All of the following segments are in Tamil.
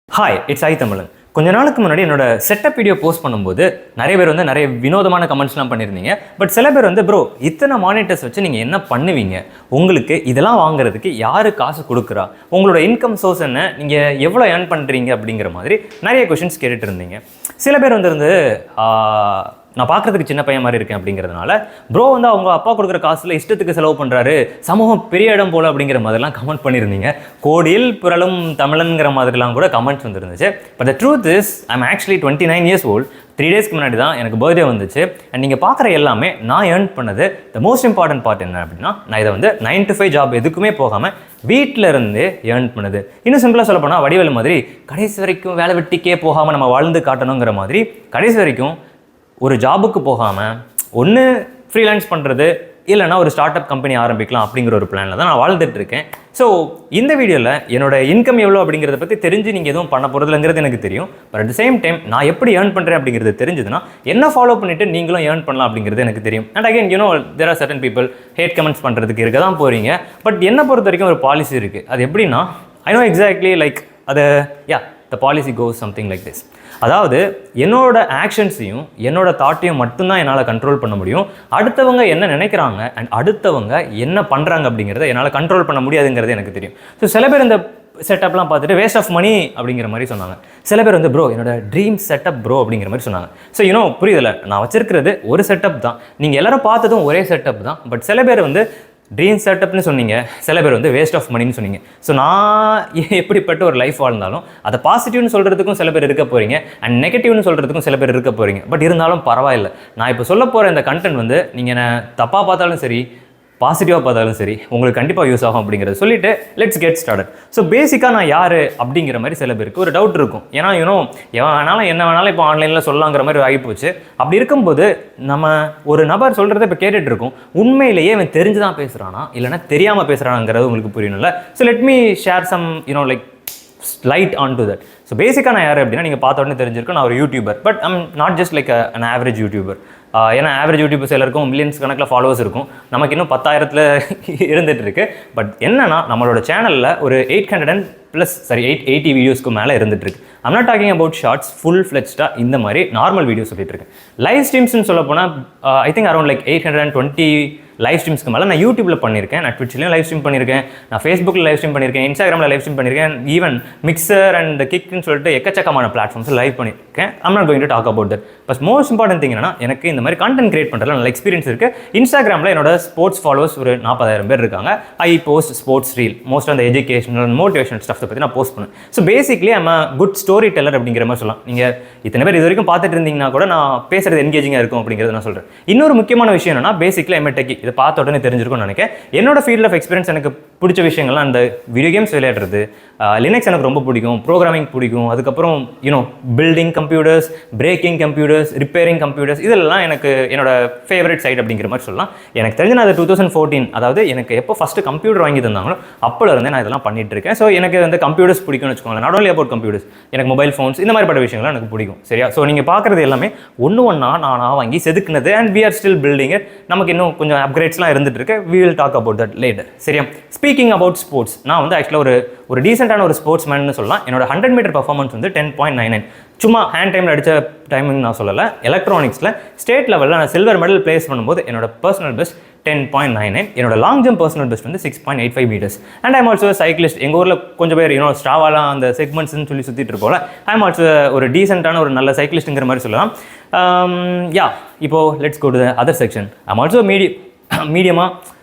Hi, it's I.Tamizhan. கொஞ்ச நாளுக்கு முன்னாடி என்னோட செட்டப் வீடியோ போஸ்ட் பண்ணும்போது நிறைய பேர் வந்து நிறைய வினோதமான கமெண்ட்ஸ்லாம் பண்ணியிருந்தீங்க. பட் சில பேர் வந்து ப்ரோ இத்தனை மானிட்டர்ஸ் வச்சு நீங்கள் என்ன பண்ணுவீங்க, உங்களுக்கு இதெல்லாம் வாங்குறதுக்கு யார் காசு கொடுக்குறா, உங்களோட இன்கம் சோர்ஸ் என்ன, நீங்கள் எவ்வளோ ஏர்ன் பண்ணுறீங்க அப்படிங்கிற மாதிரி நிறைய கொஷின்ஸ் கேட்டுட்டு இருந்தீங்க. சில பேர் வந்து நான் பார்க்குறதுக்கு சின்ன பையன் மாதிரி இருக்கேன் அப்படிங்கிறதுனால ப்ரோ வந்து அவங்க அப்பா கொடுக்குற காசில் இஷ்டத்துக்கு செலவு பண்ணுறாரு, சமூகம் பெரிய இடம் போல் அப்படிங்கிற மாதிரிலாம் கமெண்ட் பண்ணியிருந்தீங்க. கோடியில் புரளும் தமிழன்கிற மாதிரிலாம் கூட கமெண்ட்ஸ் வந்துருந்துச்சு. But the truth is I'm actually 29 years old. 3 days முன்னாடி தான் எனக்கு பர்த்டே வந்துச்சு. அண்ட் நீங்கள் பார்க்குற எல்லாமே நான் ஏர்ன் பண்ணது. த மோஸ்ட் இம்பார்ட்டன்ட் பார்ட் என்ன அப்படின்னா, நான் இதை வந்து 9 to 5 ஜாப் எதுக்குமே போகாமல் வீட்டில் இருந்து ஏர்ன் பண்ணுது. இன்னும் சிம்பிளாக சொல்ல போனால் வடிவேலு மாதிரி கடைசி வரைக்கும் வேலை வெட்டிக்கே போகாமல் நம்ம வாழ்ந்து காட்டணுங்கிற மாதிரி கடைசி வரைக்கும் ஒரு ஜாபுக்கு போகாமல் ஒன்று ஃப்ரீலான்ஸ் பண்ணுறது, இல்லைனா ஒரு ஸ்டார்ட் அப் கம்பெனி ஆரம்பிக்கலாம் அப்படிங்கிற ஒரு பிளானில் தான் நான் வாழ்ந்துட்டு இருக்கேன். ஸோ இந்த வீடியோவில் என்னோட இன்கம் எவ்வளோ அப்படிங்கிறத பற்றி தெரிஞ்சு நீங்கள் எதுவும் பண்ண போகிறதுலங்கிறது எனக்கு தெரியும். But at the same time நான் எப்படி ஏர்ன் பண்ணுறேன் அப்படிங்கிறது தெரிஞ்சதுன்னா என்ன ஃபாலோ பண்ணிவிட்டு நீங்களும் ஏர்ன் பண்ணலாம் அப்படிங்கிறது எனக்கு தெரியும். And again there are certain people hate comments பண்ணுறதுக்கு இருக்க தான் போகிறீங்க. பட் என்னை பொறுத்த வரைக்கும் ஒரு பாலிசி இருக்குது. அது எப்படின்னா, ஐ நோ எக்ஸாக்ட்லி லைக் அது the policy goes something like this. அதாவது என்னோட ஆக்ஷன்ஸையும் என்னோட தாட்டையும் மட்டும்தான் என்னால் கண்ட்ரோல் பண்ண முடியும். அடுத்தவங்க என்ன நினைக்கிறாங்க அண்ட் அடுத்தவங்க என்ன பண்ணுறாங்க அப்படிங்கிறத என்னால் கண்ட்ரோல் பண்ண முடியாதுங்கிறது எனக்கு தெரியும். ஸோ சில பேர் இந்த செட்டப்லாம் பார்த்துட்டு வேஸ்ட் ஆஃப் மணி அப்படிங்கிற மாதிரி சொன்னாங்க. சில பேர் வந்து ப்ரோ என்னோட ட்ரீம் செட்டப் ப்ரோ அப்படிங்கிற மாதிரி சொன்னாங்க. ஸோ புரியுதில்ல, நான் வச்சிருக்கிறது ஒரு செட்டப் தான். நீங்கள் எல்லாரும் பார்த்ததும் ஒரே செட்டப் தான். பட் சில பேர் வந்து ட்ரீம் செட்டப்னு சொன்னீங்க, சில பேர் வந்து வேஸ்ட் ஆஃப் மணின்னு சொன்னீங்க. ஸோ நான் எப்படிப்பட்ட ஒரு லைஃப் வாழ்ந்தாலும் அதை பாசிட்டிவ்னு சொல்கிறதுக்கும் சில பேர் இருக்க போகிறீங்க அண்ட் நெகட்டிவ்னு சொல்கிறதுக்கும் சில பேர் இருக்க போகிறீங்க. பட் இருந்தாலும் பரவாயில்லை. நான் இப்போ சொல்ல போகிற இந்த கண்டென்ட் வந்து நீங்கள் என்ன தப்பாக பார்த்தாலும் சரி, பாசிட்டிவாக பார்த்தாலும் சரி, உங்களுக்கு கண்டிப்பாக யூஸ் ஆகும் அப்படிங்கிறத சொல்லிவிட்டு லெட்ஸ் கெட் ஸ்டார்டட். ஸோ பேசிக்காக நான் யார் அப்படிங்கிற மாதிரி சில பேருக்கு ஒரு டவுட் இருக்கும். ஏன்னா எவன் வேணாலும் என்ன வேணாலும் இப்போ ஆன்லைனில் சொல்லலாங்கிற மாதிரி ஆகிப்போச்சு. அப்படி இருக்கும்போது நம்ம ஒரு நபர் சொல்கிறத இப்போ கேட்டுட்ருக்கோம், உண்மையிலேயே அவன் தெரிஞ்சு தான் பேசுகிறானா இல்லைனா தெரியாமல் பேசுகிறானாங்கிறது உங்களுக்கு புரியணும்ல. So let me share some like light on to that. So பேசிக்காக நான் யார் அப்படின்னா, நீங்கள் பார்த்த உடனே தெரிஞ்சிருக்கோம், நான் ஒரு YouTuber. But I'm not just like an average YouTuber. ஏன்னா ஆவரேஜ் யூடியூபர்ஸ் எல்லாருக்கும் மில்லியன்ஸ் கணக்கில் ஃபாலோவர்ஸ் இருக்கும், நமக்கு இன்னும் 10,000 இருந்துகிட்டு இருக்கு. பட் என்னன்னா, நம்மளோட சேனலில் ஒரு 880 வீடியோஸ்க்கு மேலே இருந்துகிட்ருக்கு. I'm not talking about shorts, full ஃப்ளெஜ்டாக இந்த மாதிரி நார்மல் வீடியோஸ் சொல்லிட்டு இருக்கேன். லைவ் ஸ்ட்ரீம்ஸ்னு சொல்ல போனால் I think around like 820 live ஸ்ட்ரீம்ஸ்க்கு மேலே நான் யூடியூப்பில் பண்ணியிருக்கேன். நான் ட்விட்ச்லையும் லைவ் ஸ்ட்ரீம் பண்ணியிருக்கேன், நான் ஃபேஸ்புக்கில் லைவ் ஸ்ட்ரீம் பண்ணியிருக்கேன், இன்ஸ்டாகிராமில் லைவ் ஸ்ட்ரீம் பண்ணியிருக்கேன், ஈவன் மிக்சர் அண்ட் கிக்னு சொல்லிட்டு எக்கச்சக்கமான பிளாட்ஃபார்ம்ஸ் லைவ் பண்ணியிருக்கேன். I'm not going to talk about that. But most important thing என்னன்னா, எனக்கு இந்த மாதிரி கண்டென்ட் கிரியேட் பண்ணுறதுல நல்ல எக்ஸ்பீரியன்ஸ் இருக்குது. இன்ஸ்டாகிராமில் என்னோட ஸ்போர்ட்ஸ் ஃபாலோவர்ஸ் ஒரு 40,000 பேர் இருக்காங்க. ஐ போஸ்ட் ஸ்போர்ட்ஸ் ரீல், மோஸ்ட் அந்த எஜுகேஷனல் மோட்டிவேஷனல் ஸ்டஃப்ஸை பற்றி நான் போஸ்ட் பண்ணுவேன். So basically I'm a good story teller அப்படிங்கிற மாதிரி சொல்லலாம். நீங்கள் இத்தனை பேர் இது வரைக்கும் பார்த்துட்டு இருந்தீங்கன்னா கூட நான் பேசுகிறது என்கேஜிங்காக இருக்கும் அப்படிங்கிறத நான் சொல்கிறேன். இன்னொரு முக்கியமான விஷயம் என்னன்னா, பேசிக்லி ஐம் டெக்கி. இதை பார்த்த உடனே தெரிஞ்சிருக்கும்னு நினைக்கிறேன். என்னோட ஃபீல்ட் ஆஃப் எக்ஸ்பீரியன்ஸ் எனக்கு பிடிச்ச விஷயங்கள்லாம் அந்த வீடியோ கேம்ஸ் விளையாடுறது, லினக்ஸ் எனக்கு ரொம்ப பிடிக்கும், ப்ரோக்ராமிங் பிடிக்கும், அதுக்கப்புறம் building computers, breaking computers, repairing computers, இதெல்லாம் எனக்கு என்னோட ஃபேவரட் சைட் அப்படிங்கிற மாதிரி சொல்லலாம். எனக்கு தெரிஞ்ச நான் 2014, அதாவது எனக்கு எப்போ ஃபஸ்ட்டு கம்ப்யூட்டர் வாங்கி தந்தாங்களோ அப்போல இருந்தே நான் இதெல்லாம் பண்ணிட்டு இருக்கேன். ஸோ எனக்கு வந்து கம்ப்யூட்டர்ஸ் பிடிக்கும்னு வச்சுக்கோங்களேன். நாட் ஓன்லி அபவுட் கம்ப்யூட்டர்ஸ், எனக்கு மொபைல் ஃபோன்ஸ் இந்த மாதிரிப்பட்ட விஷயங்கள்லாம் எனக்கு பிடிக்கும். சரியா? ஸோ நீங்கள் பார்க்குறது எல்லாமே ஒன்றா நானாக வாங்கி செதுக்குனது. And we are still building it. நமக்கு இன்னும் கொஞ்சம் அப்கிரேட்ஸ்லாம் இருந்துட்டு இருக்கு. We will talk about that later. சரியா? ஸ்பீக்கிங் அபவுட் ஸ்போர்ட்ஸ், நான் வந்து ஆக்சுவலாக ஒரு டீசென்டான ஒரு ஸ்போர்ட்ஸ் மேன்னு சொல்லலாம். என்னோட 100 மீட்டர் பர்ஃபார்மன்ஸ் வந்து 10.99. சும்மா ஹேண்ட் டைமில் அடித்த டைமிங் நான் சொல்லலை. எலக்ட்ரானிக்ஸில் ஸ்டேட் லெவலில் நான் சில்வர் மெடல் பிளேஸ் பண்ணும்போது என்னோட பர்சனல் பெஸ்ட் 10.99. என்னோட லாங் ஜம்ப் பர்சனல் பெஸ்ட் வந்து 6.85 metres. And I'm also cyclist. எங்கள் ஊரில் கொஞ்சம் பேர் ஸ்ட்ராவாலாம் அந்த செக்மெண்ட்ஸ்ன்னு சொல்லி சுற்றிட்டு இருப்போம்ல, ஐம் ஆல்சோ ஒரு டீசென்டான ஒரு நல்ல சைக்கிளிஸ்ட்டுங்கிற மாதிரி சொல்லலாம். இப்போது let's go to the other section. I'm also மீடியமாக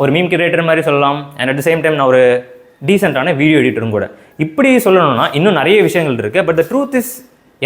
ஒரு மீம் கிரியேட்டர் மாதிரி சொல்லலாம். And at the same time நான் ஒரு டீசெண்டான வீடியோ எடிட்டரும் கூட. இப்படி சொல்லணும்னா இன்னும் நிறைய விஷயங்கள் இருக்குது. பட் த ட்ரூத் இஸ்,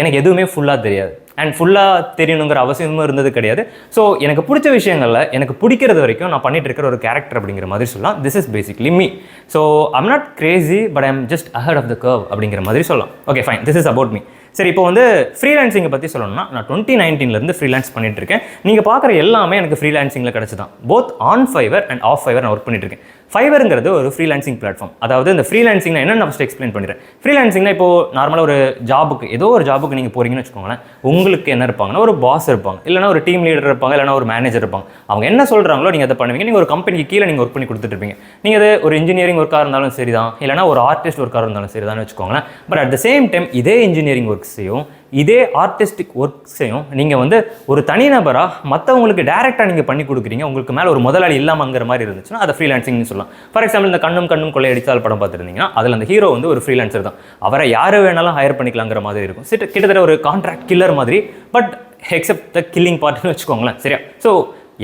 எனக்கு எதுவுமே ஃபுல்லாக தெரியாது அண்ட் ஃபுல்லாக தெரியணுங்கிற அவசியமும் இருந்தது கிடையாது. ஸோ எனக்கு பிடிச்ச விஷயங்களில் எனக்கு பிடிக்கிறது வரைக்கும் நான் பண்ணிட்டு இருக்கிற ஒரு கேரக்டர் அப்படிங்கிற மாதிரி சொல்லலாம். This is basically me. So I'm not crazy, but I'm just ahead of the curve அப்படிங்கிற மாதிரி சொல்லலாம். Okay fine, this is about me. சரி, இப்போ வந்து ஃப்ரீலான்சிங்கை பற்றி சொல்லணும்னா, நான் 2019 ஃப்ரீலான்ஸ் பண்ணிட்டு இருக்கேன். நீங்கள் பார்க்குற எல்லாமே எனக்கு ஃப்ரீலான்சிங்கில் கிடச்சி தான். Both on Fiverr and half Fiverr நான் ஒர்க் பண்ணிட்டு இருக்கேன். ஃபைவருங்கிறது ஒரு ஃப்ரீலான்சிங் பிளாட்ஃபார்ம். அதாவது இந்த ஃப்ரீலான்சிங்னா என்ன நான் ஃபஸ்ட் எக்ஸ்பிளைன் பண்ணிடுறேன். ஃப்ரீலான்சிங்னா இப்போ நார்மலாக ஒரு ஜாபுக்கு ஏதோ ஒரு ஜாபுக்கு நீங்கள் போகிறீங்கன்னு வச்சுக்கோங்களேன். உங்களுக்கு என்ன இருப்பாங்கன்னா ஒரு பாஸ் இருப்பாங்க, இல்லைனா ஒரு டீம் லீடர் இருப்பாங்க, இல்லைனா ஒரு மேனேஜர் இருப்பாங்க. அவங்க என்ன சொல்கிறாங்களோ நீங்கள் அதை பண்ணுவீங்க. நீங்கள் ஒரு கம்பெனிக்கு கீழே நீங்கள் ஒர்க் பண்ணி கொடுத்துட்டு இருப்பீங்க. நீங்கள் அது ஒரு இன்ஜினியரிங் ஒர்க்காக இருந்தாலும் சரி தான், இல்லைனா ஒரு ஆர்டிஸ்ட் ஒர்க்காக இருந்தாலும் சரி தான் வச்சுக்கோங்களேன். But at the same time இதே இன்ஜினியரிங் ஒர்க்ஸையும் இதே ஆர்டிஸ்டிக் ஒர்க்ஸையும் நீங்கள் வந்து ஒரு தனிநபராக மற்றவங்களுக்கு டேரெக்டாக நீங்கள் பண்ணி கொடுக்குறீங்க. உங்களுக்கு மேலே ஒரு முதலாளி இல்லாமங்கிற மாதிரி இருந்துச்சுன்னா அதை ஃப்ரீலான்சிங்னு சொல்லலாம். ஃபார் எக்ஸாம்பிள் இந்த கண்ணும் கண்ணும் கொள்ளையடித்தால் படம் பார்த்துருந்தீங்கன்னா அதில் அந்த ஹீரோ வந்து ஒரு ஃப்ரீலான்சர் தான். அவரை யாரை வேணாலும் ஹையர் பண்ணிக்கலாங்கிற மாதிரி இருக்கும். கிட்டத்தட்ட ஒரு கான்ட்ராக்ட் கில்லர் மாதிரி, பட் எக்ஸப்ட் த கில்லிங் பார்ட்னு வச்சுக்கோங்களேன். சரியா? ஸோ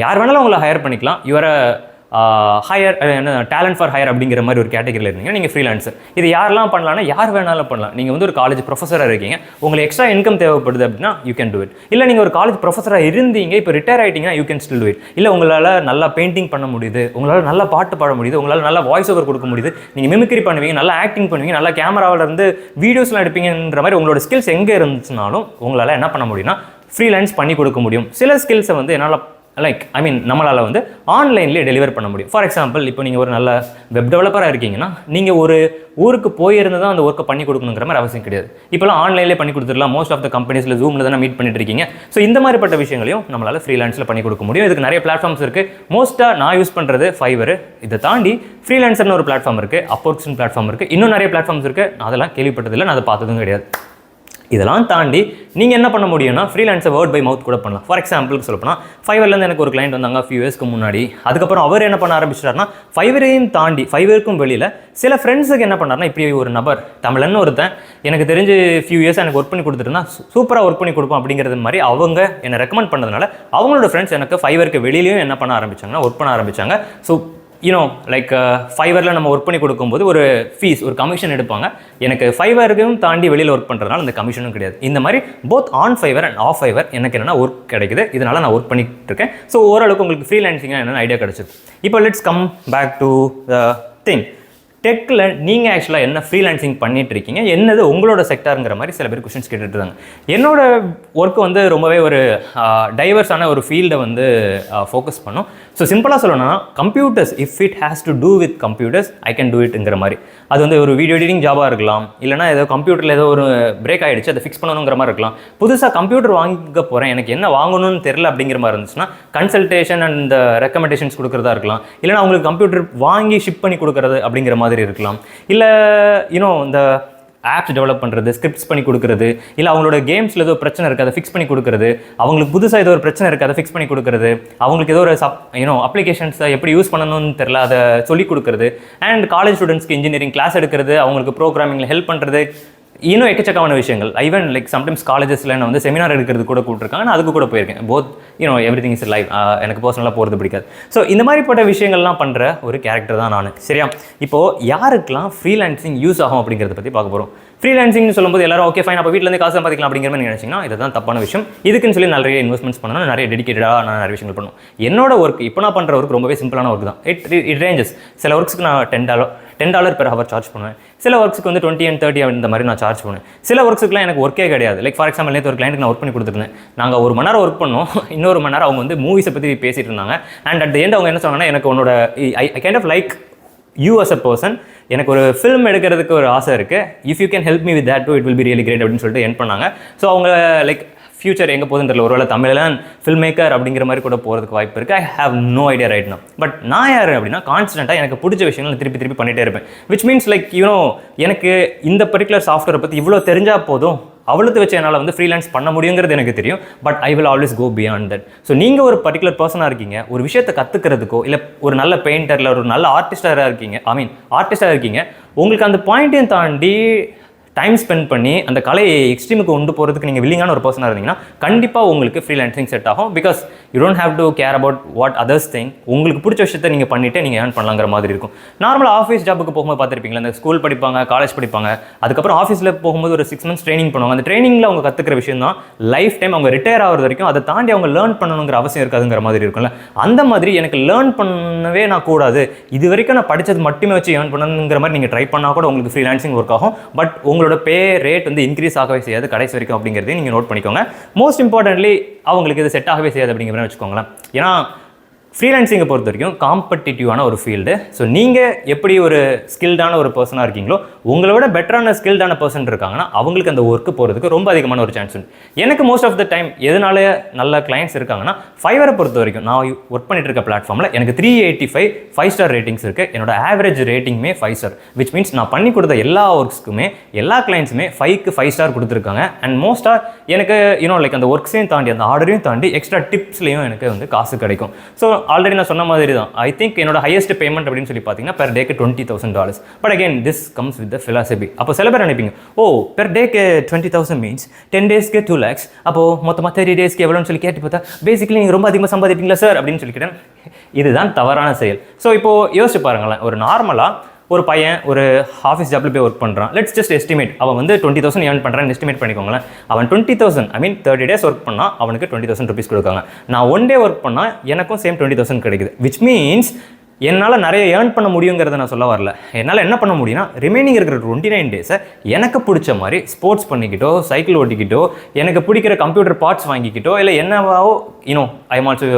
யார் வேணாலும் உங்களை ஹையர் பண்ணிக்கலாம். இவரை ஹையர் என்ன டேலண்ட் ஃபார் ஹையர் அப்படிங்கிற மாதிரி ஒரு கேட்டகரியில் இருந்தீங்க நீங்கள் ஃப்ரீலான்சர். இது யாரெல்லாம் பண்ணலாம்னா யார் வேணாலும் பண்ணலாம். நீங்கள் வந்து ஒரு காலேஜ் ப்ரொஃபஸராக இருக்கீங்க, உங்களுக்கு எக்ஸ்ட்ரா இன்கம் தேவைப்படுது அப்படின்னா யூ கேன் டூ இட். இல்லை நீங்கள் ஒரு காலேஜ் ப்ரொஃபஸராக இருந்தீங்க, இப்போ ரிட்டையர் ஆகிட்டீங்கன்னா you can still do it. இல்லை உங்களால் நல்லா பெயிண்டிங் பண்ண முடியுது, உங்களால் நல்லா பாட்டு பாட முடியுது, உங்களால் நல்லா வாய்ஸ் ஓவர் கொடுக்க முடியுது, நீங்கள் மிமிக்ரி பண்ணுவீங்க, நல்லா ஆக்டிங் பண்ணுவீங்க, நல்லா கேமராவில் இருந்து வீடியோஸ்லாம் எடுப்பீங்கன்ற மாதிரி உங்களோட ஸ்கில்ஸ் எங்கே இருந்துச்சுனாலும் உங்களால் என்ன பண்ண முடியும்னா ஃப்ரீலான்ஸ் பண்ணி கொடுக்க முடியும். சில ஸ்கில்ஸை வந்து என்னால் நம்மளால் வந்து ஆன்லைன்லேயே டெலிவர் பண்ண முடியும். ஃபார் எக்ஸாம்பிள் இப்போ நீங்கள் ஒரு நல்ல வெப் டெவலப்பராக இருக்கீங்கன்னா நீங்கள் ஒரு ஊருக்கு போயிருந்து தான் அந்த ஒர்க்கை பண்ணி கொடுக்கணுங்கிற மாதிரி அவசியம் கிடையாது. இப்போலாம் ஆன்லைன்லேயே பண்ணி கொடுத்துடலாம். மோஸ்ட் ஆஃப் த கம்பெனிஸில் ஜூமில் தானே மீட் பண்ணிட்டு இருக்கீங்க. ஸோ இந்த மாதிரிப்பட்ட விஷயங்களையும் நம்மளால் ஃப்ரீலான்ஸில் பண்ணி கொடுக்க முடியும். இதுக்கு நிறைய பிளாட்ஃபார்ம்ஸ் இருக்குது. மோஸ்ட்டாக நான் யூஸ் பண்ணுறது ஃபைவர். இதை தாண்டி ஃப்ரீலான்சர்னு ஒரு பிளாட்ஃபார்ம் இருக்குது, அப்போர்க்ஸ்னு பிளாட்ஃபார்ம் இருக்குது, இன்னும் நிறைய பிளாட்ஃபார்ம்ஸ் இருக்குது. நான் அதெல்லாம் கேள்விப்பட்டதில்லை, நான் அதை பார்த்ததும் கிடையாது. இதெல்லாம் தாண்டி நீங்கள் என்ன பண்ண முடியும்னா ஃப்ரீலான்ஸை வேர்ட் பை மவுத் கூட பண்ணலாம். ஃபார் எக்ஸாம்பிளுக்கு சொல்லப்போனால் ஃபைவர்லேருந்து எனக்கு ஒரு கிளைண்ட் வந்தாங்க ஃபியூ இயர்ஸ்க்கு முன்னாடி. அதுக்கப்புறம் அவர் என்ன பண்ண ஆரம்பிச்சிட்டாருன்னா ஃபைவரையும் தாண்டி ஃபைவருக்கும் வெளியில் சில ஃப்ரெண்ட்ஸுக்கு என்ன பண்ணார்னா இப்படி ஒரு நபர் தமிழன்னு ஒருத்தன் எனக்கு தெரிஞ்சு ஃபியூ இயர்ஸ் எனக்கு ஒர்க் பண்ணி கொடுத்துட்டுனா சூப்பராக ஒர்க் பண்ணி கொடுப்போம் அப்படிங்கிறது மாதிரி அவங்க என்னை ரெக்கமெண்ட் பண்ணதுனால அவங்களோட ஃப்ரெண்ட்ஸ் எனக்கு ஃபைவருக்கு வெளியிலையும் என்ன பண்ண ஆரம்பிச்சாங்கன்னா ஒர்க் பண்ண ஆரம்பித்தாங்க. ஸோ ஃபைவரில் நம்ம ஒர்க் பண்ணி கொடுக்கும்போது ஒரு ஃபீஸ், ஒரு கமிஷன் எடுப்பாங்க. எனக்கு ஃபைவருக்கும் தாண்டி வெளியில் ஒர்க் பண்ணுறதுனால அந்த கமிஷனும் கிடையாது. இந்த மாதிரி both on Fiverr and half Fiverr எனக்கு என்னென்னா ஒர்க் கிடைக்குது. இதனால் நான் ஒர்க் பண்ணிட்டு இருக்கேன். ஸோ ஓரளவுக்கு உங்களுக்கு ஃப்ரீலான்சிங்காக என்னென்ன ஐடியா கிடச்சிது. இப்போ let's come back to the thing. டெக்கில் நீங்கள் ஆக்சுவலாக என்ன ஃப்ரீலான்சிங் பண்ணிட்டு இருக்கீங்க, என்னது உங்களோட செக்டாருங்கிற மாதிரி சில பேர் கொஷின்ஸ் கேட்டுட்டு இருக்காங்க. என்னோட ஒர்க் வந்து ரொம்பவே ஒரு டைவர்ஸான ஒரு ஃபீல்டை வந்து ஃபோக்கஸ் பண்ணும். ஸோ சிம்பிளாக சொல்லணும்னா computers, if it has to do with computers I can do இட்ங்கிற மாதிரி. அது வந்து ஒரு வீடியோ எடிட்டிங் ஜாபாக இருக்கலாம், இல்லைனா ஏதோ கம்ப்யூட்டரில் ஏதோ ஒரு பிரேக் ஆகிடுச்சு அதை ஃபிக்ஸ் பண்ணணுங்கிற மாதிரி இருக்கலாம். புதுசாக கம்ப்யூட்டர் வாங்க போகிறேன், எனக்கு என்ன வாங்கணும்னு தெரில அப்படிங்கிற மாதிரி இருந்துச்சுன்னா கன்சல்டேஷன் அண்ட் ரெக்கமெண்டேஷன்ஸ் கொடுக்குறதா இருக்கலாம். இல்லைனா அவங்களுக்கு கம்ப்யூட்டர் வாங்கி ஷிப் பண்ணி கொடுக்குறது அப்படிங்கிற மாதிரி இருக்கலாம். இல்லை இந்த ஆப்ஸ் டெவலப் பண்ணுறது, ஸ்கிரிப்ட்ஸ் பண்ணி கொடுக்குறது, இல்லை அவங்களோட கேம்ஸில் ஏதோ பிரச்சனை இருக்குது அதை ஃபிக்ஸ் பண்ணி கொடுக்குறது, அவங்களுக்கு புதுசாக ஏதோ ஒரு பிரச்சனை இருக்குது அதை ஃபிக்ஸ் பண்ணி கொடுக்குறது, அவங்களுக்கு ஏதோ ஒரு அப்ளிகேஷன்ஸை எப்படி யூஸ் பண்ணணும்னு தெரில அதை சொல்லிக் கொடுக்குறது, அண்ட் காலேஜ் ஸ்டூடெண்ட்ஸ்க்கு இன்ஜினியரிங் கிளாஸ் எடுக்கிறது, அவங்களுக்கு ப்ரோக்ராமிங்கில் ஹெல்ப் பண்ணுறது, இன்னும் எக்கச்சக்கமான விஷயங்கள். ஈவன் சம்டைம்ஸ் காலேஜஸில் நான் வந்து செமினார் எடுக்கிறது கூட கூப்பிட்ருக்காங்க, நான் அதுக்கு கூட போயிருக்கேன். Both everything is live. எனக்கு பர்சனலாக போகிறது பிடிக்காது. ஸோ இந்த மாதிரிப்பட்ட விஷயங்கள்லாம் பண்ணுற ஒரு கேரக்டர் தான் நான். சரியா? இப்போது யாருக்கெல்லாம் ஃப்ரீலான்சிங் யூஸ் ஆகும் அப்படிங்கிறத பற்றி பார்க்க போகிறோம். ஃப்ரீலான்சிங்னு சொல்லும்போது எல்லாரும் ஓகே ஃபைன், அப்போ வீட்டிலேருந்து காசு சம்பாதிக்கலாம் அப்படிங்கிற மாதிரி நினைச்சிங்கன்னா இதுதான் தப்பான விஷயம். இதுக்குன்னு சொல்லி நிறைய இன்வெஸ்ட்மெண்ட்ஸ் பண்ணணும், நிறைய டெடிகேட்டடாக நான் நிறைய விஷயங்கள் பண்ணுவோம். என்னோட ஒர்க் இப்போ நான் பண்ணுற ஒர்க் ரொம்பவே சிம்பிளான ஒர்க் தான். It ranges. சில ஒர்க்ஸுக்கு நான் $10 பெர் ஹவர் சார்ஜ் பண்ணுவேன். சில ஒர்க்ஸுக்கு வந்து 20 and 30 இந்த மாதிரி நான் சார்ஜ் பண்ணுவேன். சில ஒர்க்ஸுக்குலாம் எனக்கு ஒர்க்கே கிடையாது. ஃபார் எக்ஸாம்பிள் நேற்று ஒரு கிளைண்ட்டுக்கு நான் ஒர்க் பண்ணி கொடுத்துருந்தேன். நாங்கள் 1 மணி நேரம் ஒர்க் பண்ணோம், இன்னொரு மணி நேரம் அவங்க வந்து மூவிஸை பற்றி பேசிகிட்டு இருந்தாங்க. அண்ட் அட் த எண்ட் அவங்க என்ன சொன்னாங்கன்னா, எனக்கு உன்னோட I kind of like you as a person, எனக்கு ஒரு ஃபிலிம் எடுக்கிறதுக்கு ஒரு ஆசை இருக்குது, if you can help me with that to it will be really great அப்படின்னு சொல்லிட்டு என் பண்ணாங்க. ஸோ அவங்க ஃபியூச்சர் எங்கே போகுதுன்னு தெரியல, ஒருவேளை தமிழன் ஃபில்ம் மேக்கர் அப்படிங்கிற மாதிரி கூட போகிறதுக்கு வாய்ப்பு இருக்குது. I have no idea right now. But நான் யார் அப்படின்னா கான்ஸ்டன்ட்டாக எனக்கு பிடிச்ச விஷயங்கள் திருப்பி பண்ணிகிட்டே இருப்பேன். விச் மீன்ஸ் எனக்கு இந்த பர்டிகுலர் சாஃப்ட்வேரை பற்றி இவ்வளோ தெரிஞ்சால் போதும், அவ்வளோத்து வச்சு என்னால் வந்து ஃப்ரீலான்ஸ் பண்ண முடியுங்கிறது எனக்கு தெரியும். But I will always go beyond that. So நீங்கள் ஒரு பர்டிகுலர் பர்சனாக இருக்கீங்க, ஒரு விஷயத்தை கற்றுக்கிறதுக்கோ, இல்லை ஒரு நல்ல பெயிண்டரில் ஒரு நல்ல ஆர்டிஸ்டாக இருக்கீங்க, உங்களுக்கு அந்த பாயிண்ட்டையும் தாண்டி டைம் ஸ்பெண்ட் பண்ணி அந்த கலையை எக்ஸ்ட்ரீமுக்கு கொண்டு போகிறதுக்கு நீங்கள் வில்லிங்கான ஒரு பர்சனாக இருந்தீங்கன்னா கண்டிப்பாக உங்களுக்கு ஃப்ரீலான்சிங் செட் ஆகும். Because you don't have to care about what others thing. உங்களுக்கு பிடிச்ச விஷயத்தை நீங்கள் பண்ணிவிட்டு நீங்கள் ஏர்ன் பண்ணலாங்கிற மாதிரி இருக்கும். நார்மலாக ஆஃபீஸ் ஜாபுக்கு போகும்போது பார்த்துருப்பீங்களா, இந்த ஸ்கூல் படிப்பாங்க, காலேஜ் படிப்பாங்க, அதுக்கப்புறம் ஆஃபீஸில் போகும்போது ஒரு 6 months ட்ரைனிங் பண்ணுவாங்க. அந்த ட்ரைனிங்கில் அவங்க கற்றுக்கிற விஷயம் தான் லைஃப் டைம் அவங்க ரிட்டையர் ஆகிறது வரைக்கும் அதை தாண்டி அவங்க லேர்ன் பண்ணணுங்கிற அவசியம் இருக்காதுங்கிற மாதிரி இருக்கும்ல. அந்த மாதிரி எனக்கு லேர்ன் பண்ணவே நான் கூடாது, இது வரைக்கும் நான் படித்தது மட்டுமே வச்சு ஏர்ன் பண்ணணுங்கிற மாதிரி நீங்கள் ட்ரை பண்ணால் கூட உங்களுக்கு ஃப்ரீலான்சிங் ஒர்க் ஆகும். பட் உங்களோட பே ரேட் வந்து இன்க்ரீஸ் ஆகவே செய்யாது கடைசி வரைக்கும் அப்படிங்கிறதையும் நீங்கள் நோட் பண்ணிக்கோங்க. மோஸ்ட் இம்பார்ட்டன்ட்லி அவங்களுக்கு இது செட் ஆகவே செய்யாது அப்படிங்கிற மாதிரி வச்சுக்கோங்களேன். ஏன்னா ஃப்ரீலான்சிங்கை பொறுத்த வரைக்கும் காம்படிட்டிவான ஒரு ஃபீல்டு. ஸோ நீங்கள் எப்படி ஒரு ஸ்கில்டான ஒரு பர்சனாக இருக்கீங்களோ, உங்களை விட பெட்டரான ஸ்கில்டான பர்சன் இருக்காங்கன்னா அவங்களுக்கு அந்த ஒர்க்கு போகிறதுக்கு ரொம்ப அதிகமான ஒரு சான்ஸ் உண்டு. எனக்கு மோஸ்ட் ஆஃப் த டைம் எதனால நல்ல கிளைண்ட்ஸ் இருக்காங்கன்னா, ஃபைவரை பொறுத்த வரைக்கும் நான் ஒர்க் பண்ணிட்டு இருக்க பிளாட்ஃபார்மில் எனக்கு 385 5 ஸ்டார் ரேட்டிங்ஸ் இருக்குது. என்னோட ஆவரேஜ் ரேட்டிங்குமே 5 ஸ்டார், விச் மீன்ஸ் நான் பண்ணி கொடுத்த எல்லா ஒர்க்ஸ்க்குமே எல்லா கிளைண்ட்ஸுமே 5க்கு 5 ஸ்டார் கொடுத்துருக்காங்க. அண்ட் மோஸ்ட்டாக எனக்கு லைக் அந்த ஒர்க்ஸையும் தாண்டி அந்த ஆர்டரையும் தாண்டி எக்ஸ்ட்ரா டிப்ஸ்லையும் எனக்கு வந்து காசு கிடைக்கும். ஸோ ஆல்ரெடி நான் சொன்ன மாதிரி தான், ஐ திங்க் என்னோட ஹையஸ்ட் பேமெண்ட் அப்படின்னு சொல்லி பார்த்தீங்கன்னா பெர் டேக்கு $20,000. But again this comes with the philosophy. அப்போ சில பேர் நினைப்பீங்க, ஓ பெர் டேக்கு 20,000 மீன்ஸ் 10 டேஸ்க்கு 2 lakhs, அப்போது மொத்தமாக 30 டேஸ்க்கு எவ்வளோன்னு சொல்லி கேட்டு பார்த்தா பேசிக்கலி நீங்கள் ரொம்ப அதிகமாக சம்பாதிப்பீங்களா சார் அப்படின்னு சொல்லி கேட்டேன். இதுதான் தவறான செயல். ஸோ இப்போது யோசிச்சு பாருங்களேன், ஒரு நார்மலாக ஒரு பையன் ஒரு ஆஃபீஸ் ஜாப்பில் போய் ஒர்க் பண்ணுறான். லெட்ஸ் ஜஸ்ட் எஸ்டிமேட் அவன் வந்து 20,000 ஏர்ன் பண்ணுறான்னு எஸ்டிமேட் பண்ணிக்கோங்களேன். அவன் 20,000 ஐ மீன் 30 days ஒர்க் பண்ணால் அவனுக்கு 20,000 rupees கொடுக்காங்க. நான் 1 day ஒர்க் பண்ணால் எனக்கும் சேம் 20,000 கிடைக்குது. விச் மீன்ஸ் என்னால் நிறைய ஏர்ன் பண்ண முடியுங்கிறத நான் சொல்ல வரல. என்னால் என்ன பண்ண முடியும்னா, ரிமைனிங் இருக்கிற 29 டேஸை எனக்கு பிடிச்ச மாதிரி ஸ்போர்ட்ஸ் பண்ணிக்கிட்டோ, சைக்கிள் ஓட்டிக்கிட்டோ, எனக்கு பிடிக்கிற கம்ப்யூட்டர் பார்ட்ஸ் வாங்கிக்கிட்டோ, இல்லை என்னவோ I am also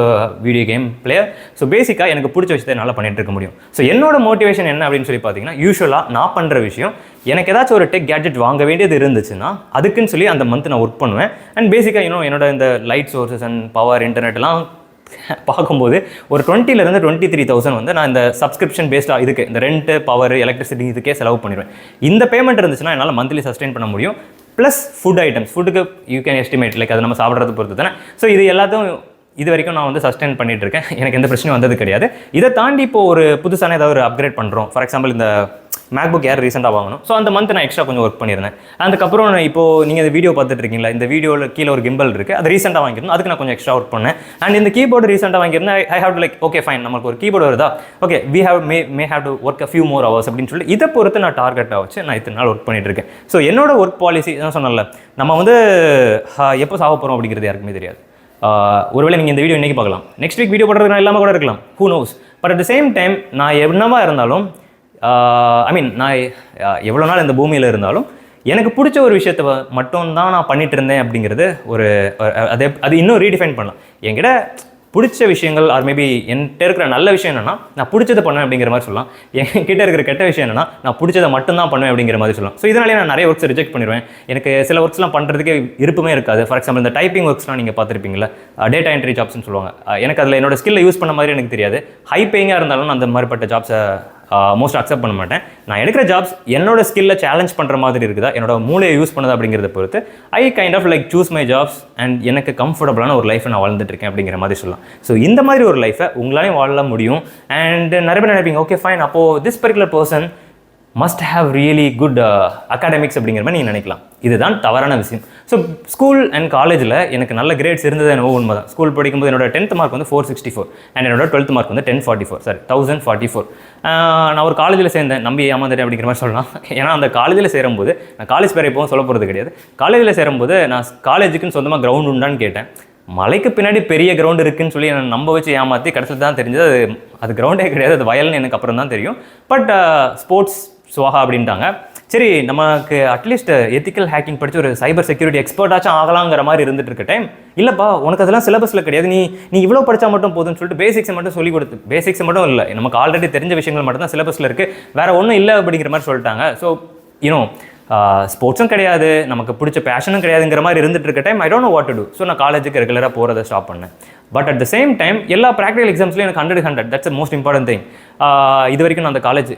video game player. So பேசிக்காக எனக்கு பிடிச்ச விஷயத்தை என்னால் பண்ணிட்டு இருக்க முடியும். ஸோ என்னோட மோட்டிவேஷன் என்ன அப்படின்னு சொல்லி பார்த்தீங்கன்னா, யூஸ்வலாக நான் பண்ணுற விஷயம், எனக்கு ஏதாச்சும் ஒரு டெக் கேட்ஜெட் வாங்க வேண்டியது இருந்துச்சுன்னா அதுக்குன்னு சொல்லி அந்த மந்த் நான் ஒர்க் பண்ணுவேன். அண்ட் பேசிக்காக என்னோட இந்த லைட் சோர்ஸஸ் அண்ட் பவர் இன்டர்நெட்லாம் பார்க்கும்போது ஒரு 20,000 to 23,000 வந்து நான் இந்த சப்ஸ்கிரிப்ஷன் பேஸ்டாக இதுக்கு இந்த ரெண்ட்டு, பவர், எலக்ட்ரிசிட்டி இதுக்கே செலவு பண்ணிடுவேன். இந்த பேமெண்ட் இருந்துச்சுன்னா என்னால் மந்த்லி சஸ்டெயின் பண்ண முடியும். ப்ளஸ் ஃபுட் ஐட்டம்ஸ், ஃபுட்டுக்கு யூ கேன் எஸ்டிமேட் லைக் அதை நம்ம சாப்பிட்றது பொறுத்து தானே. ஸோ இது எல்லாத்தையும் இது வரைக்கும் நான் வந்து சஸ்டெயின் பண்ணிட்டு இருக்கேன். எனக்கு எந்த பிரச்சனையும் வந்தது கிடையாது. இதை தாண்டி இப்போ ஒரு புதுசான ஏதாவது ஒரு அப்கிரேட் பண்ணுறோம். ஃபார் எக்ஸாம்பிள் இந்த மேக்புக் ஏர் ரீசெண்டாக வாங்கணும். ஸோ அந்த மந்த் நான் எக்ஸ்ட்ரா கொஞ்சம் ஒர்க் பண்ணியிருந்தேன். அதுக்கப்புறம் இப்போது நீங்கள் இந்த வீடியோ பார்த்துட்டு இருக்கீங்களா, இந்த வீடியோவில் கீழே ஒரு கிம்பல் இருக்குது, அது ரீசெண்டாக வாங்கியிருந்தேன். அதுக்கு நான் கொஞ்சம் எக்ஸ்ட்ரா ஒர்க் பண்ணேன். அண்ட் இந்த கீபோர்டு ரீசெண்டாக வாங்கியிருந்தேன். I have to like okay fine, நமக்கு ஒரு கீபோர்டு வருதா, okay we have may have to work a few more hours அப்படின்னு சொல்லி இதை பொறுத்து நான் டார்கெட்டாக வச்சு நான் இத்தனை நாள் ஒர்க் பண்ணிட்டு இருக்கேன். ஸோ என்னோட ஒர்க் பாலிசி தான் சொன்னல, நம்ம வந்து எப்போ சாக போகிறோம் அப்படிங்கிறது யாருக்குமே தெரியாது. ஒருவேளை நீங்கள் இந்த வீடியோ இன்றைக்கி பார்க்கலாம், நெக்ஸ்ட் வீக் வீடியோ போடுறதுக்கு நான் இல்லாமல் கூட இருக்கலாம், who knows. But at the same time நான் என்னவா இருந்தாலும் ஐ மீன் நான் எவ்வளோ நாள் இந்த பூமியில் இருந்தாலும் எனக்கு பிடிச்ச ஒரு விஷயத்தை மட்டும்தான் நான் பண்ணிட்டு இருந்தேன் அப்படிங்கிறது ஒரு அது இன்னும் ரீடிஃபைன் பண்ணலாம். என்கிட்ட பிடிச்ச விஷயங்கள் ஆர் மேபி என்கிட்ட இருக்கிற நல்ல விஷயம் என்னன்னா நான் பிடிச்சதை பண்ணேன் அப்படிங்கிற மாதிரி சொல்லலாம். என்கிட்ட இருக்கிற கெட்ட விஷயம் என்னன்னா நான் பிடிச்சதை மட்டும்தான் பண்ணுவேன் அப்படிங்கிற மாதிரி சொல்லலாம். ஸோ இதனாலே நான் நிறைய ஒர்க்ஸ் ரிஜெக்ட் பண்ணிடுவேன். எனக்கு சில ஒர்க்ஸ்லாம் பண்ணுறதுக்கே விருப்பமே இருக்காது. ஃபார் எக்ஸாம்பிள் இந்த டைப்பிங் ஒர்க்ஸ்லாம் நீங்கள் பார்த்துருப்பீங்களா, டேட்டா என்ட்ரி ஜாப்ஸ்னு சொல்லுவாங்க. எனக்கு அதில் என்னோட ஸ்கில்லை யூஸ் பண்ண மாதிரி எனக்கு தெரியாது. ஹை பேயிங்காக இருந்தாலும் நான் அந்த மாதிரிப்பட்ட ஜாப்ஸை மோஸ்ட் அக்செப்ட் பண்ண மாட்டேன். நான் எடுக்கிற ஜாப்ஸ் என்னோட ஸ்கில்லை சேலஞ்ச் பண்ணுற மாதிரி இருக்குதா, என்னோட மூளையை யூஸ் பண்ணுது அப்படிங்கிறத பொறுத்து I kind of like choose my jobs and எனக்கு கம்ஃபர்டபுளான ஒரு லைஃப்பை நான் வாழ்ந்துட்டு இருக்கேன் அப்படிங்கிற மாதிரி சொல்லலாம். ஸோ இந்த மாதிரி ஒரு லைஃப்பை உங்களாலையும் வாழ முடியும். அண்ட் நிறைய பேர் நினைப்பீங்க, ஓகே ஃபைன், அப்போது this particular person must have really good academics அப்படிங்கிற மாதிரி நீங்கள் நினைக்கலாம். இதுதான் தவறான விஷயம். ஸோ ஸ்கூல் அண்ட் காலேஜில் எனக்கு நல்ல கிரேட்ஸ் இருந்தது என்னவோ உண்மை தான். ஸ்கூல் படிக்கும்போது என்னோட 10th மார்க் வந்து 464 அண்ட் என்னோட 12th மார்க் வந்து 1044. நான் ஒரு காலேஜில் சேர்ந்தேன், நம்பி ஏமாந்துட்டேன் அப்படிங்கிற மாதிரி சொல்லலாம். ஏன்னா அந்த காலேஜில் சேரும்போது நான் காலேஜ் பேர் எப்பவும் சொல்ல போகிறது கிடையாது. காலேஜில் சேரும்போது நான் காலேஜுக்குன்னு சொந்தமாக கிரவுண்ட் உண்டான்னு கேட்டேன். மலைக்கு பின்னாடி பெரிய கிரவுண்ட் இருக்குன்னு சொல்லி என்னை நம்ப வச்சு ஏமாற்றி கடைசியில் தான் தெரிஞ்சது அது கிரவுண்டே கிடையாது, அது வயல்னு எனக்கு அப்புறம் தான் தெரியும். பட் ஸ்போர்ட்ஸ் சுவாகா அப்படின்ட்டாங்க. சரி, நமக்கு அட்லீஸ்ட் எத்திக்கல் ஹேக்கிங் படித்து ஒரு சைபர் செக்யூரிட்டி எக்ஸ்பர்ட்டாச்சும் ஆகலாங்கிற மாதிரி இருந்துட்டு இருக்க டைம், இல்லைப்பா உனக்கு அதெல்லாம் சிலபஸில் கிடையாது, நீ இவ்வளோ படித்தா மட்டும் போதும்னு சொல்லிட்டு பேசிக்ஸை மட்டும் சொல்லி கொடுத்து, பேசிக்ஸ் மட்டும் இல்லை, நமக்கு ஆல்ரெடி தெரிஞ்ச விஷயங்கள் மட்டும் தான் சிலபஸில் இருக்குது, வேறு ஒன்றும் இல்லை அப்படிங்கிற மாதிரி சொல்லிட்டாங்க. ஸோ ஸ்போர்ட்ஸும் கிடையாது, நமக்கு பிடிச்ச பேஷனும் கிடையாதுங்கிற மாதிரி இருந்துட்டு இருக்க time I don't know what to do. So நான் காலேஜுக்கு ரெகுலராக போகிறத ஸ்டாப் பண்ணேன். But at the same time எல்லா ப்ராக்டிகல் எக்ஸாம்ஸ்லையும் எனக்கு 100 that's a most important thing. இது வரைக்கும் நான் அந்த college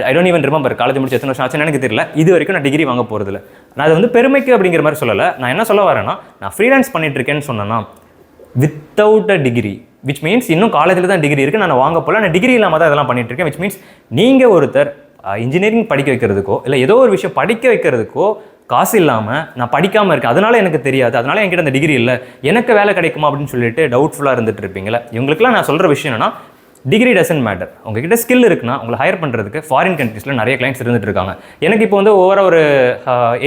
I don't even remember college முடிச்சு எத்தனை வருஷம் ஆச்சுன்னு எனக்கு தெரியல. இது வரைக்கும் நான் டிகிரி வாங்க போகிறதில்ல. நான் அது வந்து பெருமைக்கு அப்படிங்கிற மாதிரி சொல்லலை. நான் என்ன சொல்ல வரேன்னா, நான் ஃப்ரீலான்ஸ் பண்ணிட்டு இருக்கேன்னு சொன்னேன்னா without a degree, which means இன்னும் காலேஜில் தான் டிகிரி இருக்குது, நான் வாங்க போகல, நான் டிகிரி இல்லாமல் தான் இதெல்லாம் பண்ணிட்டு இருக்கேன். விச் மீன்ஸ் நீங்கள் ஒருத்தர் இன்ஜினியரிங் படிக்க வைக்கிறதுக்கோ இல்லை ஏதோ ஒரு விஷயம் படிக்க வைக்கிறதுக்கோ காசு இல்லாமல் நான் படிக்காமல் இருக்கேன், அதனால எனக்கு தெரியாது, அதனால என்கிட்ட அந்த டிகிரி இல்லை, எனக்கு வேலை கிடைக்குமா அப்படின்னு சொல்லிட்டு டவுட்ஃபுல்லாக இருந்துட்டு இருப்பீங்களா. இவங்களுக்குலாம் நான் சொல்கிற விஷயம் என்னன்னா, டிகிரி டசன்ட் மேட்டர். உங்ககிட்ட ஸ்கில் இருக்குன்னா உங்களை ஹையர் பண்ணுறதுக்கு ஃபாரின் கண்ட்ரீஸில் நிறைய கிளைண்ட்ஸ் இருந்துட்டு இருக்காங்க. எனக்கு இப்போ வந்து ஓவராக ஒரு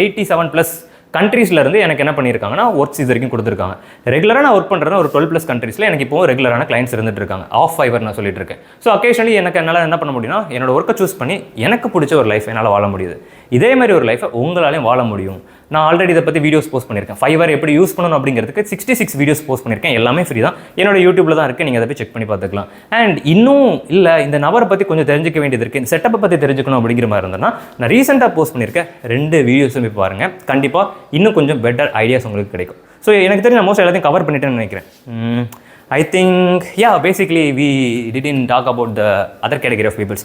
87+ கண்ட்ரீஸ்லேருந்து எனக்கு என்ன பண்ணியிருக்காங்கன்னா ஒர்க்ஸ் இது வரைக்கும் கொடுத்துருக்காங்க. ரெகுலராக நான் ஒர்க் பண்ணுறது ஒரு 12+ கண்ட்ரீஸில் எனக்கு இப்போ ரெகுலரான கிளைண்ட்ஸ் இருந்துட்டு இருக்காங்க. ஆஃப் ஃபைவர் நான் சொல்லிட்டு இருக்கேன். ஸோ அக்கேஷனலி எனக்கு என்னால் என்ன பண்ண முடியும்னா என்னோட ஒர்க்கை சூஸ் பண்ணி எனக்கு பிடிச்ச ஒரு லைஃப் என்னால் வாழ முடியுது. இதே மாதிரி ஒரு லைஃபை உங்களாலையும் வாழ முடியும். நான் ஆல்ரெடி இதை பற்றி வீடியோஸ் போஸ்ட் பண்ணியிருக்கேன். ஃபைவர் எப்படி யூஸ் பண்ணணும் அப்படிங்கிறதுக்கு 66 வீடியோஸ் போஸ்ட் பண்ணியிருக்கேன். எல்லாமே ஃப்ரீ தான், என்னோட யூடியூப்ல தான் இருக்குது. நீங்கள் அதை போய் செக் பண்ணி பார்த்துக்கலாம். அண்ட் இன்னும் இல்லை இந்த நபரை பற்றி கொஞ்சம் தெரிஞ்சிக்க வேண்டியது இருக்குது, இந்த செட்டப்பை பற்றி தெரிஞ்சுக்கணும் அப்படிங்கிற மாதிரி இருந்ததுன்னா நான் ரீசெண்டாக போஸ்ட் பண்ணியிருக்கேன் 2 வீடியோஸும் போய் பாருங்கள். கண்டிப்பாக இன்னும் கொஞ்சம் பெட்டர் ஐடியாஸ் உங்களுக்கு கிடைக்கும். ஸோ எனக்கு தெரிஞ்ச நான் மோஸ்ட் எல்லாத்தையும் கவர் பண்ணிட்டேன்னு நினைக்கிறேன். I think, yeah, basically we didn't talk about the other category of peoples.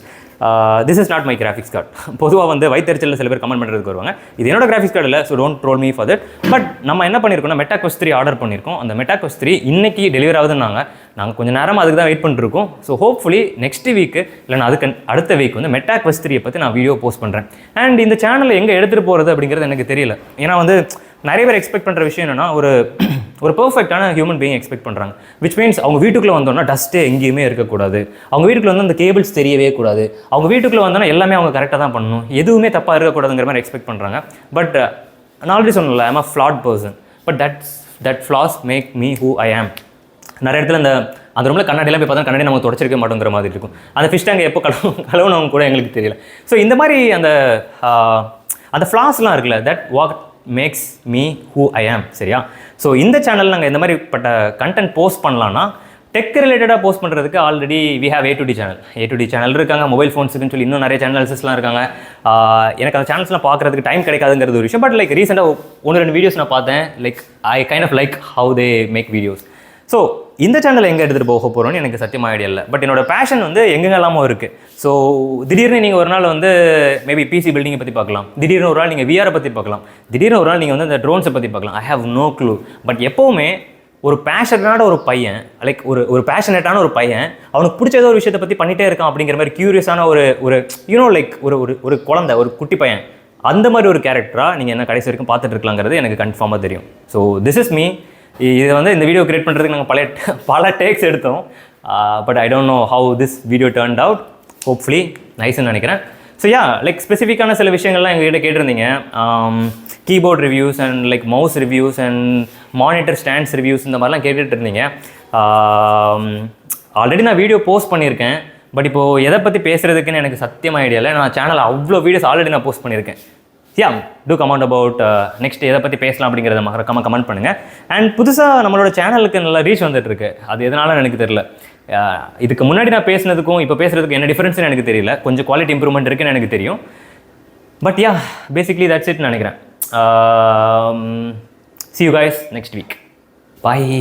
This is not my graphics card. பொதுவாக வந்து வைத்தறிச்சலில் சில பேர் கமெண்ட் பண்ணுறதுக்கு வருவாங்க. இது என்னோட கிராஃபிக்ஸ் கார்டு இல்லை, so don't troll me for that. But நம்ம என்ன பண்ணியிருக்கோம்னா மெட்டா குவெஸ்ட் 3 ஆர்டர் பண்ணியிருக்கோம். அந்த மெட்டா குவெஸ்ட் 3 இன்னைக்கு டெலிவரி ஆகுதுன்னாங்க. நாங்கள் கொஞ்சம் நேரமாக அதுக்கு தான் வெயிட் பண்ணிருக்கோம். ஸோ ஹோப்ஃபுல்லி நெக்ஸ்ட் வீக்கு இல்லைனா அதுக்கு அடுத்த வீக் வந்து மெட்டா குவெஸ்ட் 3 பற்றி நான் வீடியோ போஸ்ட் பண்ணுறேன். அண்ட் இந்த சேனலில் எங்கே எடுத்துகிட்டு போகிறது அப்படிங்கிறது எனக்கு தெரியல. ஏன்னா வந்து நிறைய பேர் எக்ஸ்பெக்ட் பண்ணுற விஷயம் என்னென்னா ஒரு பெர்ஃபெக்டான ஹியூமன் பீயிங் எக்ஸ்பெக்ட் பண்ணுறாங்க. விச் மீன்ஸ் அவங்க வீட்டுக்குள்ளே வந்தோன்னா டஸ்ட்டே எங்கேயுமே இருக்கக்கூடாது, அவங்க வீட்டுக்குள்ள வந்து அந்த கேபிள்ஸ் தெரியவே கூடாது, அவங்க வீட்டுக்குள்ளே வந்தோன்னா எல்லாமே அவங்க கரெக்டாக தான் பண்ணணும், எதுவுமே தப்பாக இருக்கக்கூடாதுங்கிற மாதிரி எக்ஸ்பெக்ட் பண்ணுறாங்க. பட் நான் ஆல்ரெடி சொன்னல, I'm a flawed person, but that flaws make me who I am. நிறைய இடத்துல அந்த ரூமில் கண்ணாடியெல்லாம் போய் பார்த்தா கண்ணாடி நம்ம தொடச்சிருக்க மாட்டோங்கிற மாதிரி இருக்கும். அந்த ஃபிஷ் டேங்க் எப்போ கழுவுனவங்க கூட எங்களுக்கு தெரியல. ஸோ இந்த மாதிரி அந்த ஃப்ளாஸ்லாம் இருக்குல்ல, that what makes me who I am. சரியா? ஸோ இந்த சேனல் நாங்கள் இந்த மாதிரிப்பட்ட கண்டென்ட் போஸ்ட் பண்ணலான்னா டெக் ரிலேட்டடாக போஸ்ட் பண்ணுறதுக்கு already we have A to D channel. A to D channel இருக்காங்க, மொபைல் ஃபோன்ஸுக்குன்னு சொல்லி இன்னும் நிறைய சேனல்ஸ்லாம் இருக்காங்க. எனக்கு அந்த சேனல்ஸ்லாம் பார்க்குறதுக்கு டைம் கிடைக்காதுங்கிறது ஒரு விஷயம். பட் லைக் ரீசெண்டாக 1-2 வீடியோஸ் நான் பார்த்தேன். Like I kind of like how they make videos. So இந்த சேனல் எங்கே எடுத்துகிட்டு போக போகிறோன்னு எனக்கு சத்தியமாக ஐடியா இல்லை. பட் என்னோட பேஷன் வந்து எங்கெல்லாமோ இருக்குது. ஸோ திடீர்னு நீங்கள் ஒரு நாள் வந்து மேபி பிசி பில்டிங்கை பற்றி பார்க்கலாம், திடீர்னு ஒரு நாள் நீங்கள் விஆரை பற்றி பார்க்கலாம், திடீர்னு ஒரு நாள் நீங்கள் வந்து அந்த ட்ரோன்ஸை பற்றி பார்க்கலாம். I have no clue. But எப்போவுமே ஒரு பேஷனேட்டான ஒரு பையன், லைக் ஒரு பேஷனேட்டான ஒரு பையன் அவனுக்கு பிடிச்ச ஏதோ ஒரு விஷயத்தை பற்றி பண்ணிகிட்டே இருக்கான் அப்படிங்கிற மாதிரி க்யூரியஸான ஒரு யூனோ லைக் ஒரு குழந்தை, ஒரு குட்டி பையன், அந்த மாதிரி ஒரு கேரக்டராக நீங்கள் என்ன கடைசி வரைக்கும் பார்த்துட்டு இருக்கலாங்கிறது எனக்கு கன்ஃபார்மாக தெரியும். So this is me. இது வந்து இந்த வீடியோ கிரியேட் பண்ணுறதுக்கு நாங்கள் பல டேக்ஸ் எடுத்தோம். But I don't know how this video turned out. Hopefully நைஸ்ன்னு நினைக்கிறேன். ஸோ யா, லைக் ஸ்பெசிஃபிக்கான சில விஷயங்கள்லாம் எங்ககிட்ட கேட்டிருந்தீங்க. Keyboard reviews and like mouse reviews and monitor stands reviews இந்த மாதிரிலாம் கேட்டுட்டு இருந்தீங்க. ஆல்ரெடி நான் வீடியோ போஸ்ட் பண்ணியிருக்கேன். பட் இப்போது எதை பற்றி பேசுகிறதுக்குன்னு எனக்கு சத்தியமாக ஐடியா இல்லை. நான் சேனலில் அவ்வளோ வீடியோஸ் ஆல்ரெடி நான் போஸ்ட் பண்ணியிருக்கேன். யா, டூ கமெண்ட் அபவுட் நெக்ஸ்ட் எதை பற்றி பேசலாம் அப்படிங்கிறத மறக்காம கமெண்ட் பண்ணுங்கள். அண்ட் புதுசாக நம்மளோட சேனலுக்கு நல்லா ரீச் வந்துட்டுருக்கு. அது எதனால எனக்கு தெரியல. இதுக்கு முன்னாடி நான் பேசுனதுக்கும் இப்போ பேசுகிறதுக்கு என்ன டிஃப்ரென்ஸ்னு எனக்கு தெரியல. கொஞ்சம் குவாலிட்டி இம்ப்ரூவ்மெண்ட் இருக்குன்னு எனக்கு தெரியும். பட் யா, பேசிக்லி தட்ஸ் இட்னு நினைக்கிறேன். See you guys next week. Bye.